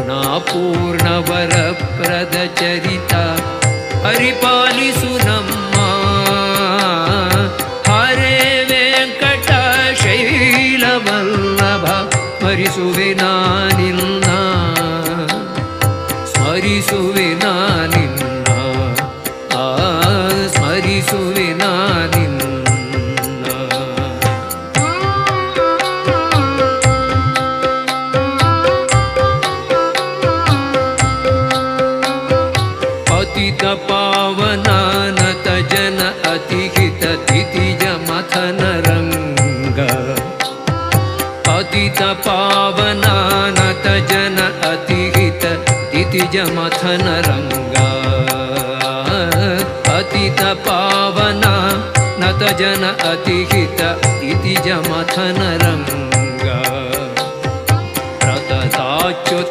ನಾ ಪೂರ್ಣವರಪ್ರದ ಚರಿತ ಹರಿಪಾಲಿಸು ನಮ್ಮ ಹರೇ ವೆಂಕಟ ಶೈಲವಲ್ಲಭ ಸ್ಮರಿಸುವೆ ನಾನಿನ್ನ ಸ್ಮರಿಸುವೆ ನಾನಿನ್ನ ಸ್ಮರಿಸುವೆ ನಾನಿನ್ನ ಪತಿತ ಪಾವನಾನತ ಜನ ಅತಿಹಿತ ದಿತಿಜ ಮಥನ ರಂಗ ಪತಿತ ಪಾವನಾನತ ಜನ ಅತಿಹಿತ ದಿತಿಜ ಮಥನ ರಂಗ ಪತಿತ ಪಾವನ ನತ ಜನ ಅತಿಹಿತ ದಿತಿಜ ಮಥನ ರಂಗ ಪ್ರತತಾಚ್ಯುತ